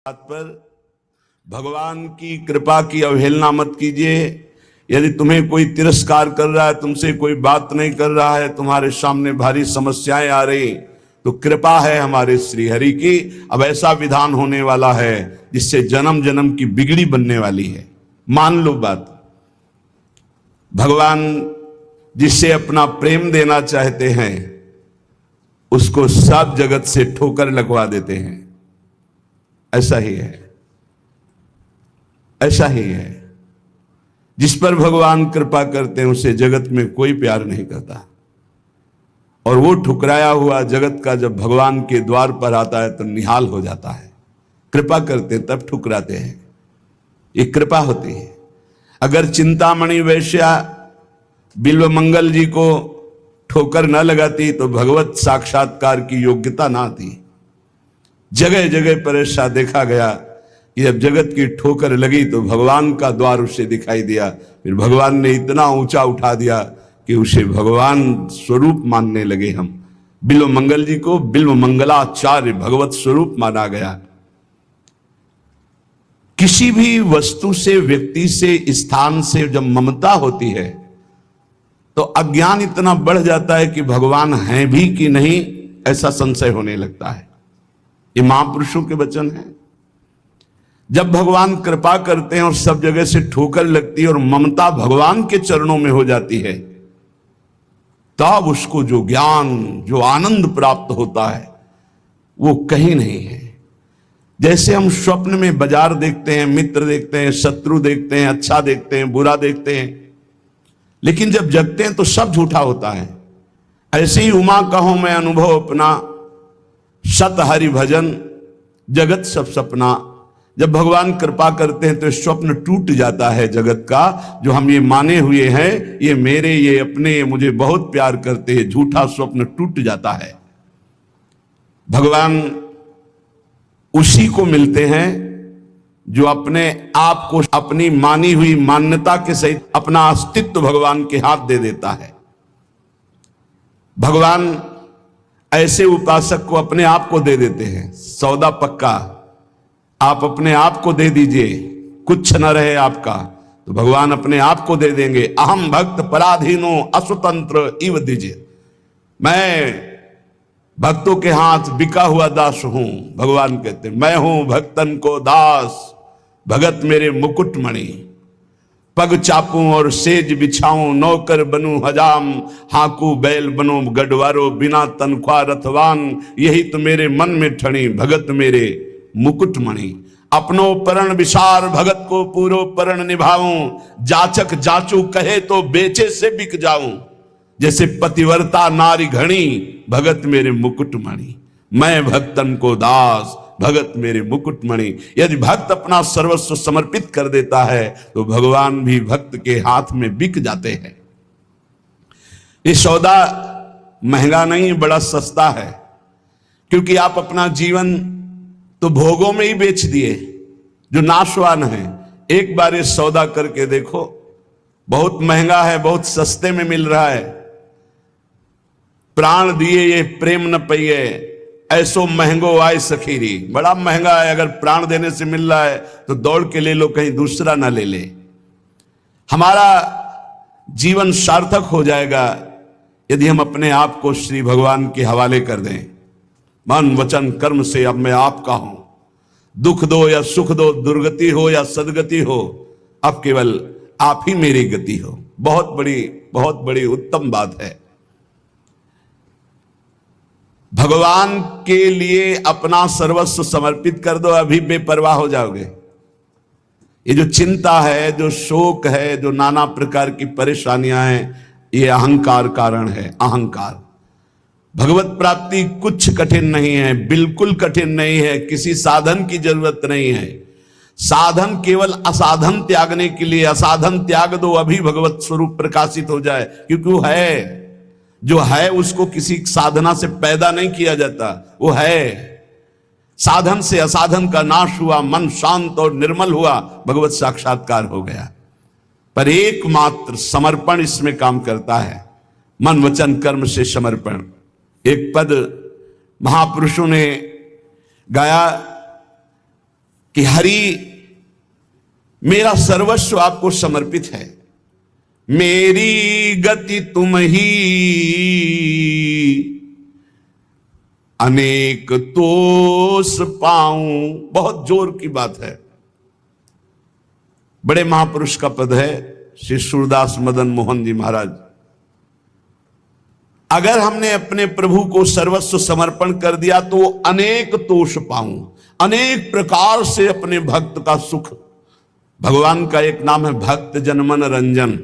बात पर भगवान की कृपा की अवहेलना मत कीजिए। यदि तुम्हें कोई तिरस्कार कर रहा है, तुमसे कोई बात नहीं कर रहा है, तुम्हारे सामने भारी समस्याएं आ रही, तो कृपा है हमारे श्री हरि की। अब ऐसा विधान होने वाला है जिससे जन्म जन्म की बिगड़ी बनने वाली है। मान लो बात। भगवान जिससे अपना प्रेम देना चाहते हैं उसको सब जगत से ठोकर लगवा देते हैं। ऐसा ही है, ऐसा ही है। जिस पर भगवान कृपा करते हैं उसे जगत में कोई प्यार नहीं करता, और वो ठुकराया हुआ जगत का जब भगवान के द्वार पर आता है तो निहाल हो जाता है। कृपा करते तब ठुकराते हैं, ये कृपा होती है। अगर चिंतामणि वैश्या बिल्वमंगल जी को ठोकर न लगाती तो भगवत साक्षात्कार की योग्यता ना आती। जगह जगह पर ऐसा देखा गया कि जब जगत की ठोकर लगी तो भगवान का द्वार उसे दिखाई दिया। फिर भगवान ने इतना ऊंचा उठा दिया कि उसे भगवान स्वरूप मानने लगे हम। बिल्वमंगल जी को बिल्वमंगलाचार्य भगवत स्वरूप माना गया। किसी भी वस्तु से, व्यक्ति से, स्थान से जब ममता होती है तो अज्ञान इतना बढ़ जाता है कि भगवान हैं भी कि नहीं ऐसा संशय होने लगता है। ये महापुरुषों के वचन हैं। जब भगवान कृपा करते हैं और सब जगह से ठोकर लगती है और ममता भगवान के चरणों में हो जाती है, तब उसको जो ज्ञान, जो आनंद प्राप्त होता है वो कहीं नहीं है। जैसे हम स्वप्न में बाजार देखते हैं, मित्र देखते हैं, शत्रु देखते हैं, अच्छा देखते हैं, बुरा देखते हैं, लेकिन जब जगते हैं तो सब झूठा होता है। ऐसे ही उमा कहो मैं अनुभव अपना, सत हरि भजन जगत सब सपना। जब भगवान कृपा करते हैं तो स्वप्न टूट जाता है जगत का, जो हम ये माने हुए हैं ये मेरे, ये अपने, ये मुझे बहुत प्यार करते हैं, झूठा स्वप्न टूट जाता है। भगवान उसी को मिलते हैं जो अपने आप को, अपनी मानी हुई मान्यता के सहित अपना अस्तित्व भगवान के हाथ दे देता है। भगवान ऐसे उपासक को अपने आप को दे देते हैं। सौदा पक्का, आप अपने आप को दे दीजिए, कुछ न रहे आपका, तो भगवान अपने आप को दे देंगे। अहम भक्त पराधीनो अस्वतंत्र इव दीजिए, मैं भक्तों के हाथ बिका हुआ दास हूं। भगवान कहते मैं हूं भक्तन को दास, भगत मेरे मुकुटमणि। पग चापूं और सेज बिछाऊं, नौकर बनूं हजाम, हाकू बैल बनो गढ़वारो, बिना तनख्वाह रथवान। यही तो मेरे मन में ठणी, भगत मेरे मुकुटमणि। अपनो परण विसार, भगत को पूरो परण निभाऊं। जाचक जाचू कहे तो बेचे से बिक जाऊं। जैसे पतिव्रता नारी घणी, भगत मेरे मुकुटमणि। मैं भक्तन को दास, भगत मेरे मुकुटमणि। यदि भक्त अपना सर्वस्व समर्पित कर देता है तो भगवान भी भक्त के हाथ में बिक जाते हैं। ये सौदा महंगा नहीं, बड़ा सस्ता है, क्योंकि आप अपना जीवन तो भोगों में ही बेच दिए जो नाशवान है। एक बार ये सौदा करके देखो, बहुत महंगा है, बहुत सस्ते में मिल रहा है। प्राण दिए ये प्रेम न पइए, ऐसो महंगो आए सखीरी। बड़ा महंगा है, अगर प्राण देने से मिल रहा है तो दौड़ के ले लो, कहीं दूसरा ना ले ले। हमारा जीवन सार्थक हो जाएगा यदि हम अपने आप को श्री भगवान के हवाले कर दें। मन वचन कर्म से अब मैं आपका हूं। दुख दो या सुख दो, दुर्गति हो या सदगति हो, अब केवल आप ही मेरी गति हो। बहुत बड़ी उत्तम बात है। भगवान के लिए अपना सर्वस्व समर्पित कर दो, अभी बेपरवाह हो जाओगे। ये जो चिंता है, जो शोक है, जो नाना प्रकार की परेशानियां हैं, ये अहंकार कारण है। अहंकार। भगवत प्राप्ति कुछ कठिन नहीं है, बिल्कुल कठिन नहीं है, किसी साधन की जरूरत नहीं है। साधन केवल असाधन त्यागने के लिए, असाधन त्याग दो अभी भगवत स्वरूप प्रकाशित हो जाए, क्योंकि वो है, जो है उसको किसी साधना से पैदा नहीं किया जाता, वो है। साधन से असाधन का नाश हुआ, मन शांत और निर्मल हुआ, भगवत साक्षात्कार हो गया। पर एकमात्र समर्पण इसमें काम करता है, मन वचन कर्म से समर्पण। एक पद महापुरुषों ने गाया, कि हरि मेरा सर्वस्व आपको समर्पित है, मेरी गति तुम ही, अनेक तोष पाऊं। बहुत जोर की बात है, बड़े महापुरुष का पद है, श्री सूरदास मदन मोहन जी महाराज। अगर हमने अपने प्रभु को सर्वस्व समर्पण कर दिया तो अनेक तोष पाऊं, अनेक प्रकार से अपने भक्त का सुख। भगवान का एक नाम है भक्त जनमन रंजन।